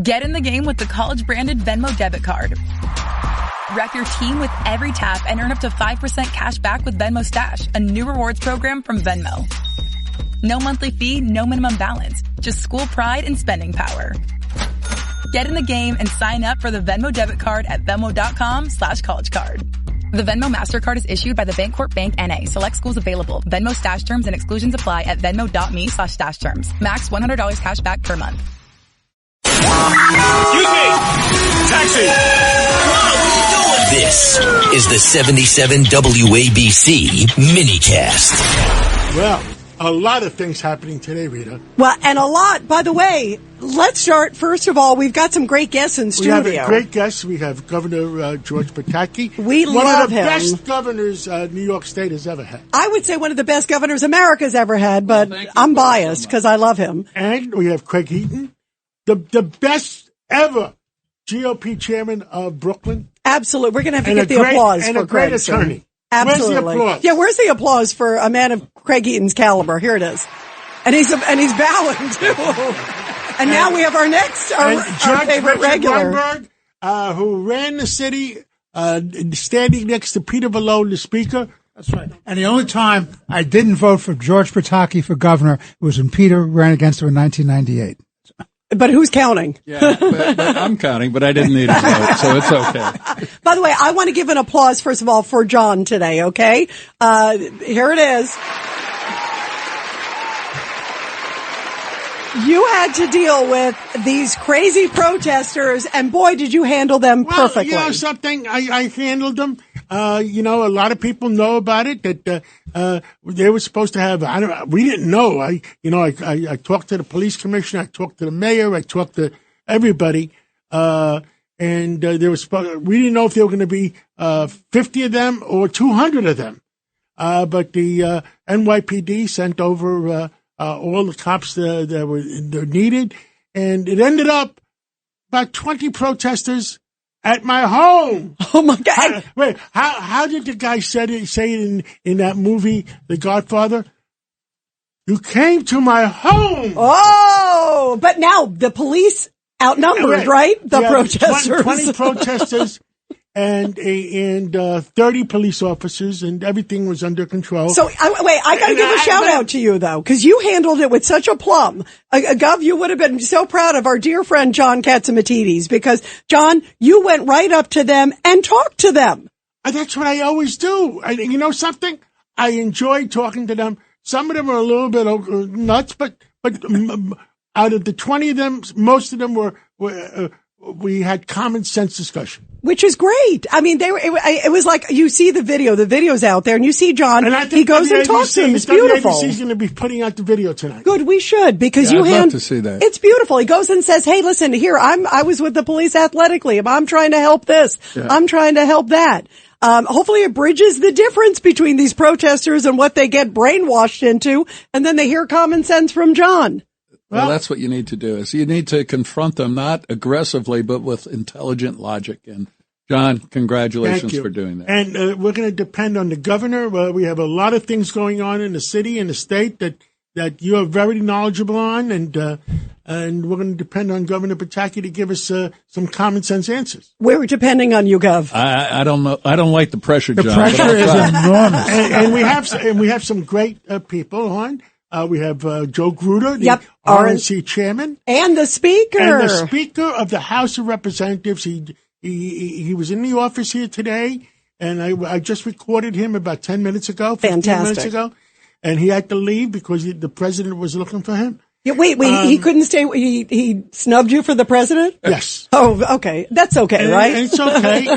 Get in the game with the college-branded Venmo debit card. Rep your team with every tap and earn up to 5% cash back with Venmo Stash, a new rewards program from Venmo. No monthly fee, no minimum balance. Just school pride and spending power. Get in the game and sign up for the Venmo debit card at venmo.com/collegecard. The Venmo MasterCard is issued by the Bancorp Bank N.A. Select schools available. Venmo Stash terms and exclusions apply at venmo.me/stash terms. Max $100 cash back per month. Excuse me! Taxi! What are you doing? This is the 77 WABC minicast. Well, a lot of things happening today, Rita. Well, and a lot, by the way, let's start. First of all, we've got some great guests in studio. We have great guests. We have Governor George Pataki. We love him. One of the best governors New York State has ever had. I would say one of the best governors America's ever had, but I'm biased because I love him. And we have Craig Heaton, the best ever GOP chairman of Brooklyn. Absolutely. We're going to have to get the applause for Craig. And a great attorney. Absolutely. Where's the applause? Yeah, where's the applause for a man of Craig Eaton's caliber? Here it is. And he's bowing too. And now we have our favorite regular. Weinberg, who ran the city, standing next to Peter Malone, the speaker. That's right. And the only time I didn't vote for George Pataki for governor was when Peter ran against him in 1998. But who's counting? Yeah, but I'm counting, but I didn't need a vote, so it's okay. By the way, I want to give an applause, first of all, for John today, okay? Here it is. You had to deal with these crazy protesters, and boy, did you handle them perfectly. You know something? I handled them. A lot of people know about it, that they were supposed to have, we didn't know. I talked to the police commissioner, I talked to the mayor, I talked to everybody, and we didn't know if there were going to be 50 of them or 200 of them. But the NYPD sent over all the cops that were needed, and it ended up about 20 protesters at my home. Oh my God! How did the guy say it in that movie, The Godfather? You came to my home. Oh, but now the police outnumbered, right? The protesters. 20 protesters and 30 police officers, and everything was under control. So, I got to give a shout out to you, though, because you handled it with such aplomb. Gov, you would have been so proud of our dear friend John Katsimatidis, because, John, you went right up to them and talked to them. That's what I always do. You know something? I enjoy talking to them. Some of them are a little bit nuts, but out of the 20 of them, most of them we had common sense discussion. Which is great. I mean, it was like, you see the video's out there, and you see John, and I think he goes and talks to him. It's beautiful. WABC's going to be putting out the video tonight. Good, we should, because I'd love to see that. It's beautiful. He goes and says, hey, listen, here, I was with the police athletically. I'm trying to help this. Yeah. I'm trying to help that. Hopefully it bridges the difference between these protesters and what they get brainwashed into, and then they hear common sense from John. Well, that's what you need to do. Is you need to confront them, not aggressively, but with intelligent logic. And John, congratulations for doing that. And we're going to depend on the governor. We have a lot of things going on in the city and the state that you are very knowledgeable on, and we're going to depend on Governor Pataki to give us some common sense answers. We're depending on you, Gov. I don't know. I don't like the pressure, John. The pressure is enormous. and we have some great people on. We have Joe Gruder, the RNC chairman. And the speaker. And the speaker of the House of Representatives. He was in the office here today, and I just recorded him about 10 minutes ago, 15 minutes ago, and he had to leave because the president was looking for him. Yeah, wait, he couldn't stay. He snubbed you for the president? Yes. Oh, okay. That's okay, right? And it's okay.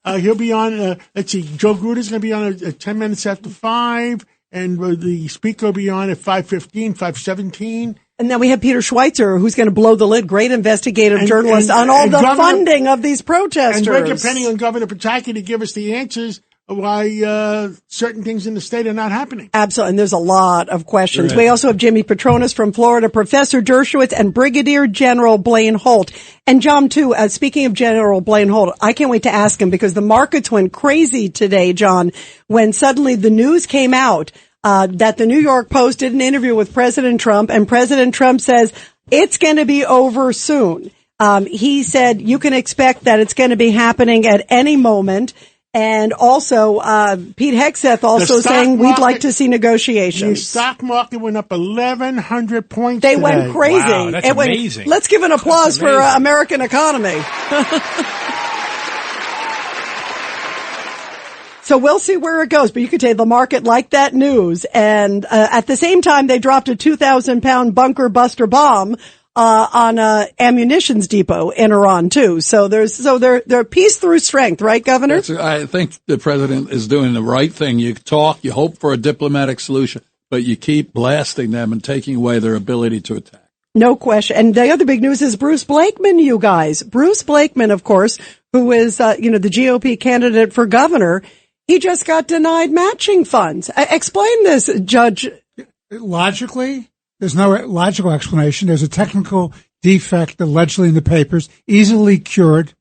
And he'll be on, let's see, Joe Gruder's going to be on at 10 minutes after 5. And the speaker will be on at 5:15, 5:17. And then we have Peter Schweitzer, who's going to blow the lid, great investigative journalist on all the funding of these protesters. And we're depending on Governor Pataki to give us the answers why certain things in the state are not happening. Absolutely. And there's a lot of questions. Right. We also have Jimmy Petronas from Florida, Professor Dershowitz, and Brigadier General Blaine Holt. And John, too, speaking of General Blaine Holt, I can't wait to ask him, because the markets went crazy today, John, when suddenly the news came out that the New York Post did an interview with President Trump, and President Trump says it's going to be over soon. He said you can expect that it's going to be happening at any moment. And also, Pete Hegseth also saying we'd like to see negotiations. The stock market went up 1,100 points They today. went crazy. Wow, that's amazing. Let's give an applause for American economy. So we'll see where it goes, but you could say the market liked that news. And at the same time, they dropped a 2,000-pound bunker buster bomb on a ammunitions depot in Iran too. So they're peace through strength, right, Governor? I think the president is doing the right thing. You talk, you hope for a diplomatic solution, but you keep blasting them and taking away their ability to attack. No question. And the other big news is Bruce Blakeman, you guys. Bruce Blakeman, of course, who is, the GOP candidate for governor. He just got denied matching funds. Explain this, Judge. Logically, there's no logical explanation. There's a technical defect allegedly in the papers, easily cured,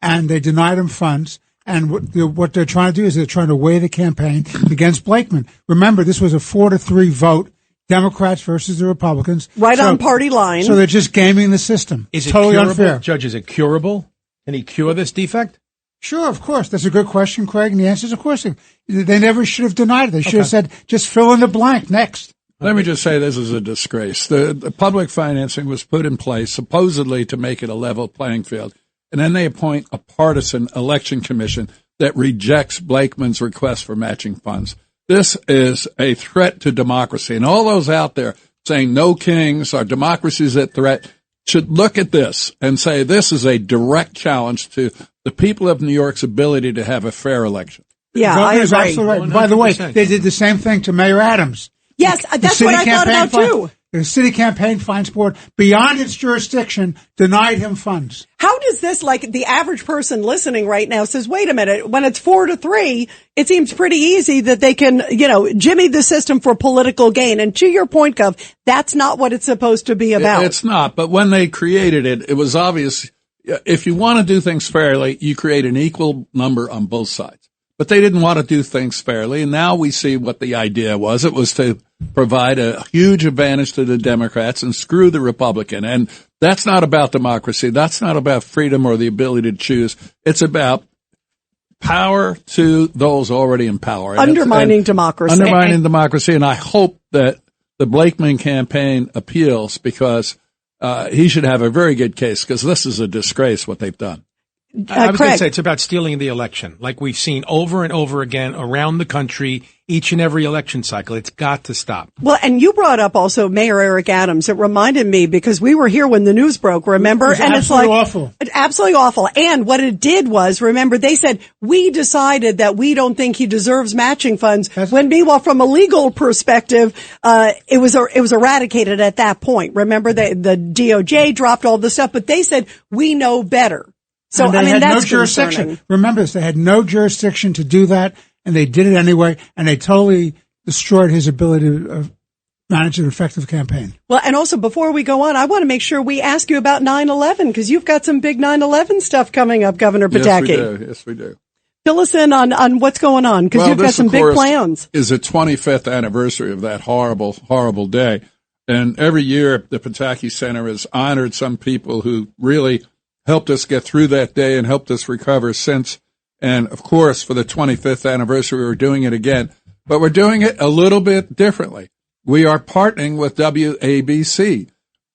and they denied him funds. And what they're trying to do is they're trying to weigh the campaign against Blakeman. Remember, this was a 4-3 vote, Democrats versus the Republicans. Right on party line. So they're just gaming the system. Is it totally curable? Unfair. Judge, is it curable? Can he cure this defect? Sure, of course. That's a good question, Craig. And the answer is, of course, they never should have denied it. They should have said, just fill in the blank next. Let me just say this is a disgrace. The public financing was put in place supposedly to make it a level playing field. And then they appoint a partisan election commission that rejects Blakeman's request for matching funds. This is a threat to democracy. And all those out there saying no kings, our democracy is at threat, should look at this and say this is a direct challenge to the people of New York's ability to have a fair election. Yeah, I agree. Absolutely right. By the way, they did the same thing to Mayor Adams. Yes, that's what I thought about too. The City Campaign Finance Board, beyond its jurisdiction, denied him funds. How does this, like the average person listening right now says, wait a minute, when it's 4-3, it seems pretty easy that they can, jimmy the system for political gain. And to your point, Gov, that's not what it's supposed to be about. It's not. But when they created it, it was obvious. If you want to do things fairly, you create an equal number on both sides. But they didn't want to do things fairly. And now we see what the idea was. It was to provide a huge advantage to the Democrats and screw the Republican. And that's not about democracy. That's not about freedom or the ability to choose. It's about power to those already in power. Undermining democracy. Undermining democracy. And I hope that the Blakeman campaign appeals because he should have a very good case because this is a disgrace what they've done. I was going to say it's about stealing the election, like we've seen over and over again around the country, each and every election cycle. It's got to stop. Well, and you brought up also Mayor Eric Adams. It reminded me because we were here when the news broke, remember? And it's like awful. Absolutely awful. And what it did was, remember, they said, we decided that we don't think he deserves matching funds. When meanwhile, from a legal perspective, it was eradicated at that point. Remember, the DOJ dropped all the stuff, but they said, we know better. So, and they had that's no jurisdiction. Concerning. Remember this, they had no jurisdiction to do that, and they did it anyway, and they totally destroyed his ability to manage an effective campaign. Well, and also, before we go on, I want to make sure we ask you about 9/11, because you've got some big 9/11 stuff coming up, Governor Pataki. Yes, we do. Fill us in on what's going on, because you've got some big plans. Is the 25th anniversary of that horrible, horrible day. And every year, the Pataki Center has honored some people who really helped us get through that day and helped us recover since. And, of course, for the 25th anniversary, we're doing it again. But we're doing it a little bit differently. We are partnering with WABC.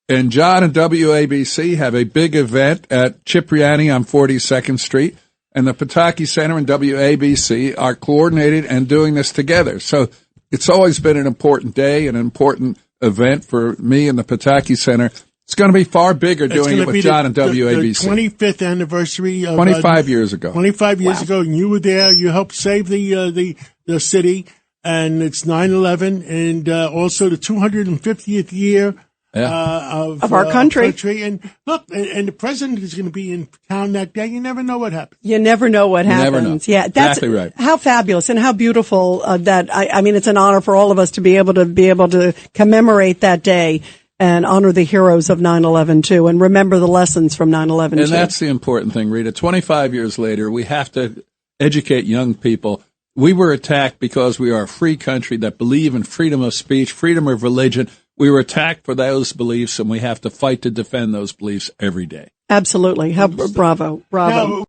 And John and WABC have a big event at Cipriani on 42nd Street. And the Pataki Center and WABC are coordinated and doing this together. So it's always been an important day, an important event for me and the Pataki Center. It's going to be far bigger doing it with John and WABC. The 25th anniversary of 25 years ago. 25 years ago, and you were there. You helped save the city, and it's 9/11, and also the 250th year of our country. And look, and the president is going to be in town that day. You never know what happens. You never know what happens. Never know. Yeah, that's exactly right. How fabulous and how beautiful that. I mean, it's an honor for all of us to be able to commemorate that day. And honor the heroes of 9/11 too, and remember the lessons from 9/11 too. And that's the important thing, Rita. 25 years later, we have to educate young people. We were attacked because we are a free country that believe in freedom of speech, freedom of religion. We were attacked for those beliefs, and we have to fight to defend those beliefs every day. Absolutely. Bravo. Now,